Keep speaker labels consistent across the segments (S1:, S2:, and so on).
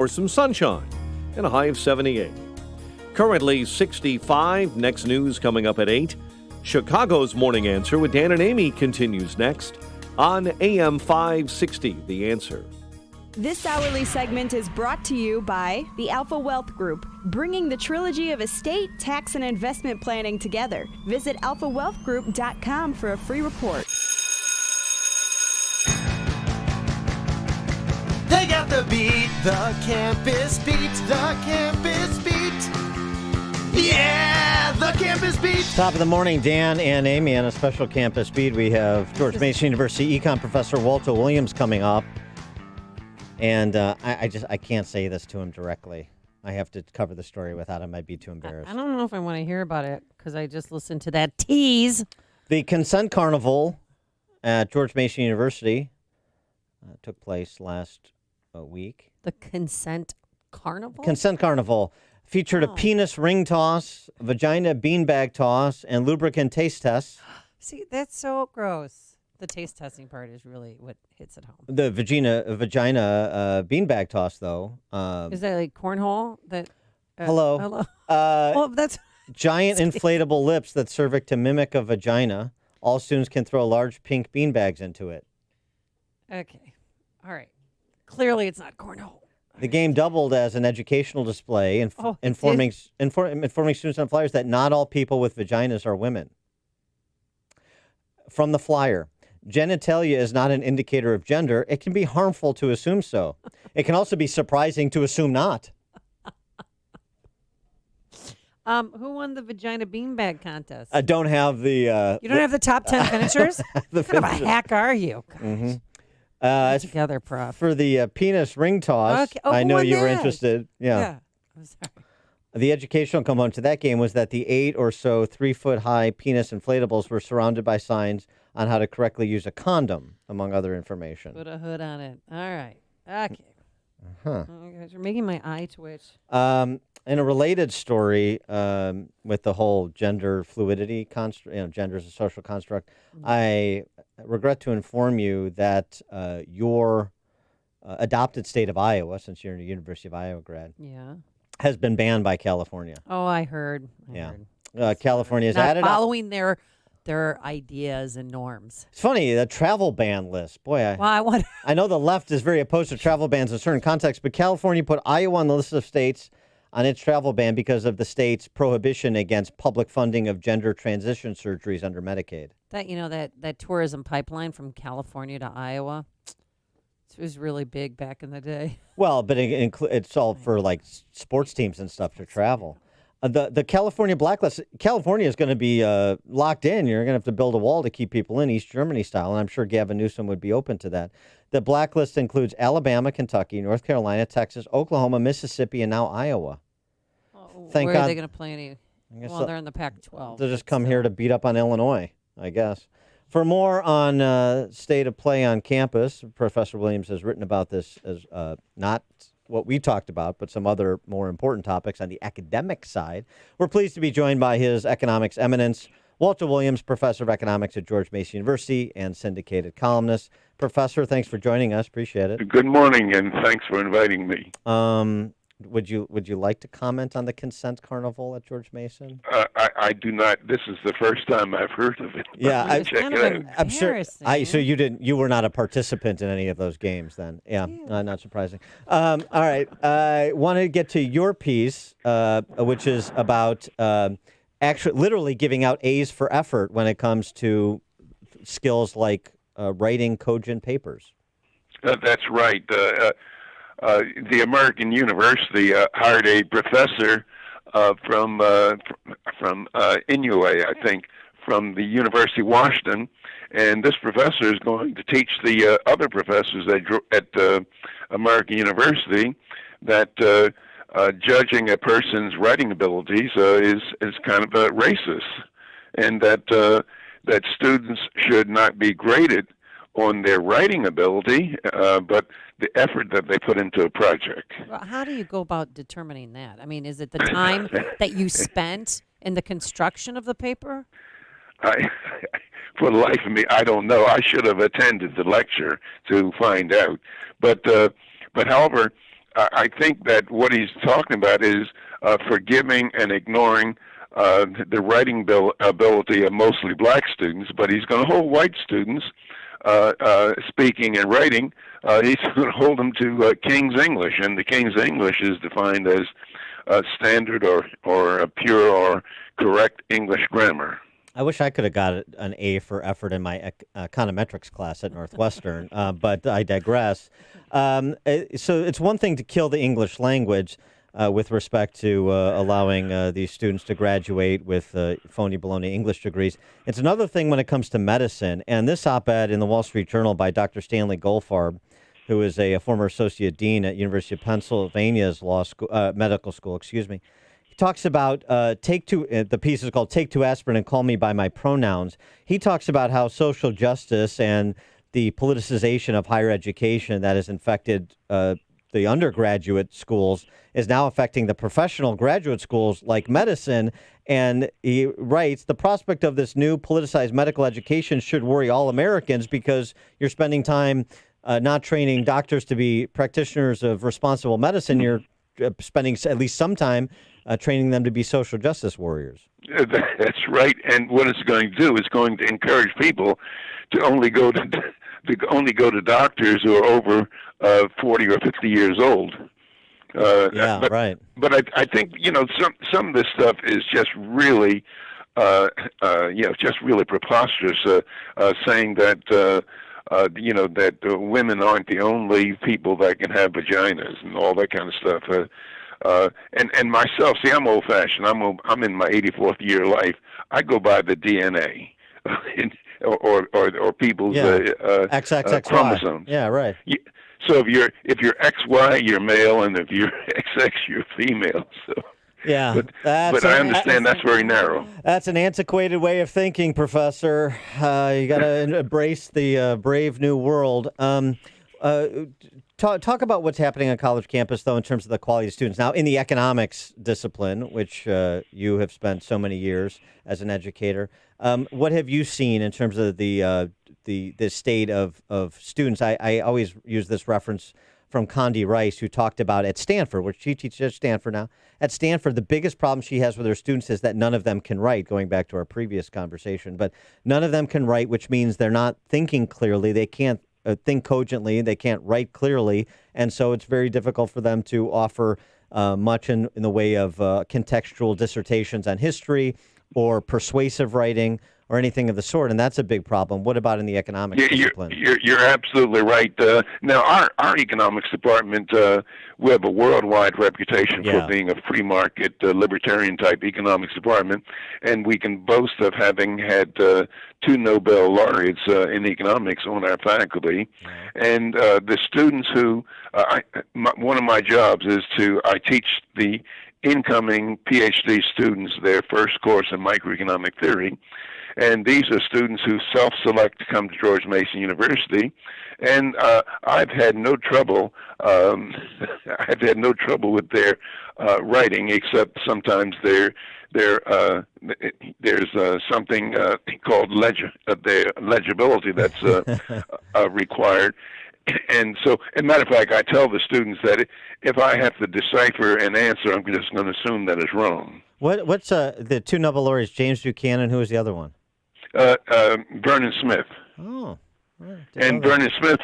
S1: or some sunshine and a high of 78. Currently 65. Next news coming up at 8. Chicago's Morning Answer with Dan and Amy continues next on AM 560, The Answer.
S2: This hourly segment is brought to you by the Alpha Wealth Group, bringing the trilogy of estate, tax, and investment planning together. Visit alphawealthgroup.com for a free report.
S3: They got the beat, the campus beat, the campus beat. Yeah, the campus beat.
S4: Top of the morning, Dan and Amy on a special campus beat. We have George Mason University Econ Professor Walter Williams coming up. And I can't say this to him directly. I have to cover the story without him. I'd be too embarrassed.
S5: I don't know if I want to hear about it because I just listened to that tease.
S4: The Consent Carnival at George Mason University took place last week.
S5: The Consent Carnival?
S4: Consent Carnival featured a penis ring toss, vagina beanbag toss, and lubricant taste tests.
S5: See, that's so gross. The taste testing part is really what hits at home.
S4: The vagina beanbag toss, though.
S5: Is that like cornhole?
S4: Hello.
S5: That's
S4: giant inflatable lips that serve it to mimic a vagina. All students can throw large pink beanbags into it.
S5: okay. All right. Clearly, it's not cornhole.
S4: The game doubled as an educational display, informing students on flyers that not all people with vaginas are women. From the flyer, genitalia is not an indicator of gender. It can be harmful to assume so. It can also be surprising to assume not.
S5: Who won the vagina beanbag contest?
S4: I don't have the...
S5: You don't have the top 10 finishers? What kind of a hack are you? Gosh.
S4: Mm-hmm.
S5: Get together, Prof.
S4: For the penis ring toss,
S5: Okay.
S4: I know you were
S5: that?
S4: interested. Yeah.
S5: I'm sorry.
S4: The educational component to that game was that the 8 or so 3-foot-high penis inflatables were surrounded by signs on how to correctly use a condom, among other information.
S5: Put a hood on it. All right. Okay.
S4: Huh.
S5: Oh my gosh, you're making my eye twitch.
S4: In a related story, with the whole gender fluidity construct, gender is a social construct, I regret to inform you that your adopted state of Iowa, since you're a University of Iowa grad, has been banned by California.
S5: Oh, I heard.
S4: California's
S5: not
S4: added
S5: following their ideas and norms.
S4: It's funny, the travel ban list. Boy, I know the left is very opposed to travel bans in certain contexts, but California put Iowa on the list of states on its travel ban because of the state's prohibition against public funding of gender transition surgeries under Medicaid.
S5: That tourism pipeline from California to Iowa, it was really big back in the day.
S4: Well, but it's all for like sports teams and stuff to travel. The California blacklist, California is going to be locked in. You're going to have to build a wall to keep people in, East Germany style, and I'm sure Gavin Newsom would be open to that. The blacklist includes Alabama, Kentucky, North Carolina, Texas, Oklahoma, Mississippi, and now Iowa.
S5: Where are they going to play any? Well, they're in the Pac-12.
S4: They'll just come here to beat up on Illinois, I guess. For more on state of play on campus, Professor Williams has written about this as not what we talked about, but some other more important topics on the academic side. We're pleased to be joined by his economics eminence, Walter Williams, professor of economics at George Mason University and syndicated columnist. Professor, thanks for joining us. Appreciate it.
S6: Good morning, and thanks for inviting me.
S4: Would you like to comment on the Consent Carnival at George Mason?
S6: I do not. This is the first time I've heard of it.
S4: Yeah,
S5: I'm sure.
S4: So you were not a participant in any of those games then? Yeah. Not surprising. All right, I wanted to get to your piece, which is about actually literally giving out A's for effort when it comes to skills like writing cogent papers.
S6: That's right. The American University hired a professor from Inouye, I think, from the University of Washington, and this professor is going to teach the other professors at American University that judging a person's writing abilities is kind of racist, and that students should not be graded on their writing ability, but the effort that they put into a project.
S5: Well, how do you go about determining that? I mean, is it the time that you spent in the construction of the paper?
S6: For the life of me, I don't know. I should have attended the lecture to find out. But however, I think that what he's talking about is forgiving and ignoring the writing ability of mostly black students, but he's going to hold white students speaking and writing. He's going to hold them to King's English, and the King's English is defined as standard or pure or correct English grammar.
S4: I wish I could have got an A for effort in my econometrics class at Northwestern, but I digress. So it's one thing to kill the English language with respect to allowing these students to graduate with phony baloney English degrees. It's another thing when it comes to medicine. And this op-ed in the Wall Street Journal by Dr. Stanley Goldfarb, who is a former associate dean at University of Pennsylvania's medical school, He talks about take two. The piece is called "Take Two Aspirin and Call Me by My Pronouns." He talks about how social justice and the politicization of higher education that has infected the undergraduate schools is now affecting the professional graduate schools like medicine. And he writes, the prospect of this new politicized medical education should worry all Americans because you're spending time not training doctors to be practitioners of responsible medicine. You're spending at least some time training them to be social justice warriors.
S6: That's right. And what it's going to do is going to encourage people to only go to doctors who are over 40 or 50 years old.
S4: Right.
S6: But I think some of this stuff is just really just really preposterous. Saying that that women aren't the only people that can have vaginas and all that kind of stuff. And myself, see, I'm old-fashioned. I'm in my 84th year of life. I go by the DNA, or people's
S4: XXXY
S6: chromosomes.
S4: Yeah, right.
S6: So if you're XY, you're male, and if you're XX, you're female. So.
S4: Yeah,
S6: but I understand that's very narrow.
S4: That's an antiquated way of thinking, Professor. You got to embrace the brave new world. Talk about what's happening on college campus, though, in terms of the quality of students. Now, in the economics discipline, which you have spent so many years as an educator, what have you seen in terms of the state of students? I always use this reference from Condi Rice, who talked about at Stanford, which she teaches at Stanford now. At Stanford, the biggest problem she has with her students is that none of them can write, going back to our previous conversation. But none of them can write, which means they're not thinking clearly. They can't think cogently. They can't write clearly. And so it's very difficult for them to offer much in the way of contextual dissertations on history or persuasive writing or anything of the sort, and that's a big problem. What about in the economics discipline?
S6: You're absolutely right. Now, our economics department, we have a worldwide reputation for being a free market, libertarian-type economics department, and we can boast of having had 2 Nobel laureates in economics on our faculty. And the students who, one of my jobs is I teach the incoming PhD students their first course in microeconomic theory. And these are students who self-select to come to George Mason University, and I've had no trouble. I've had no trouble with their writing, except sometimes there's something called their legibility that's required. And so, as a matter of fact, I tell the students that if I have to decipher an answer, I'm just going to assume that it's wrong.
S4: What's the 2 Nobel laureates, James Buchanan, who was the other one?
S6: Vernon Smith.
S4: Oh.
S6: And Vernon Smith,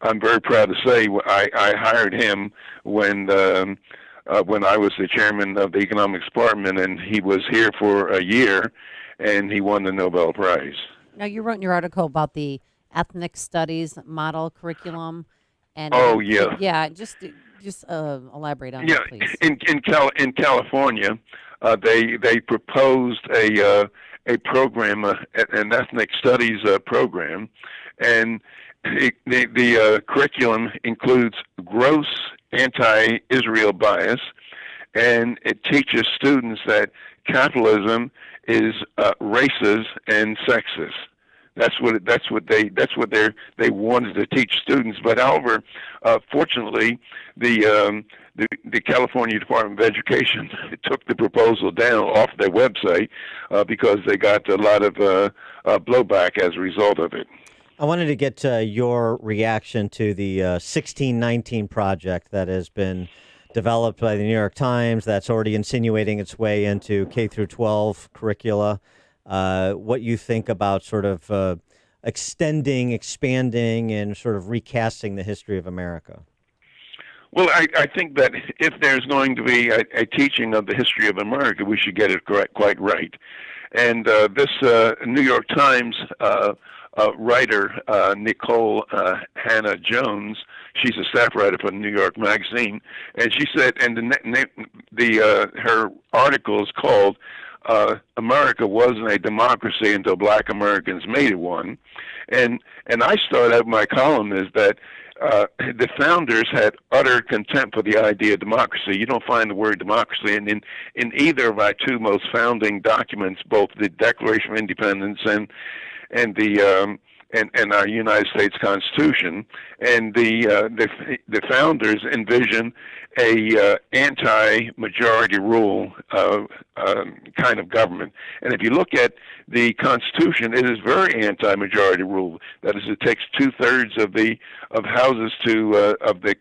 S6: I'm very proud to say, I hired him when I was the chairman of the economics department, and he was here for a year, and he won the Nobel Prize.
S5: Now, you wrote in your article about the ethnic studies model curriculum. And just elaborate on that, please.
S6: In California, they proposed a program, an ethnic studies program, and the curriculum includes gross anti-Israel bias, and it teaches students that capitalism is racist and sexist. That's what they wanted to teach students. But however, fortunately, the California Department of Education took the proposal down off their website because they got a lot of blowback as a result of it.
S4: I wanted to get your reaction to the 1619 project that has been developed by the New York Times that's already insinuating its way into K through 12 curricula. What you think about sort of extending, expanding, and sort of recasting the history of America?
S6: Well, I think that if there's going to be a teaching of the history of America, we should get it quite right. And this New York Times writer, Nicole Hannah Jones, she's a staff writer for New York Magazine, and she said, and her article is called "America Wasn't a Democracy Until Black Americans Made It One," and I start out my column is that. The founders had utter contempt for the idea of democracy. You don't find the word democracy in either of our two most founding documents, both the Declaration of Independence and our United States Constitution. And the founders envisioned a anti-majority rule kind of government. And if you look at the Constitution, it is very anti-majority rule. That is, it takes 2/3 of houses of the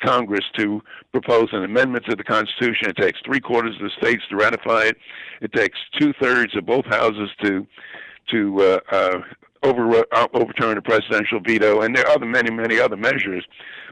S6: Congress to propose an amendment to the Constitution. It takes 3/4 of the states to ratify it. It takes 2/3 of both houses to overturn a presidential veto, and there are many other measures.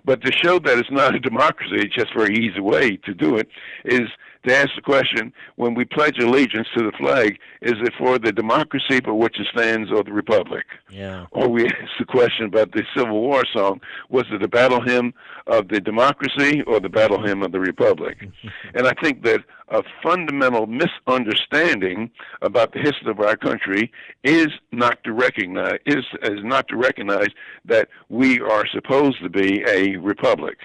S6: But to show that it's not a democracy, it's just a very easy way to do it, is to ask the question, when we pledge allegiance to the flag, is it for the democracy for which it stands or the republic?
S4: Yeah.
S6: Or we ask the question about the Civil War song, was it the battle hymn of the democracy or the battle hymn of the republic? And I think that a fundamental misunderstanding about the history of our country is not to recognize that we are supposed to be a republic.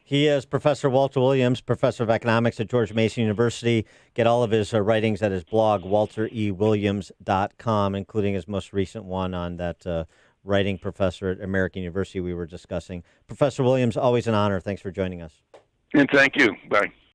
S4: He is Professor Walter Williams, professor of economics at George Mason University. Get all of his writings at his blog, walterewilliams.com, including his most recent one on that writing professor at American University we were discussing. Professor Williams, always an honor. Thanks for joining us.
S6: And thank you. Bye.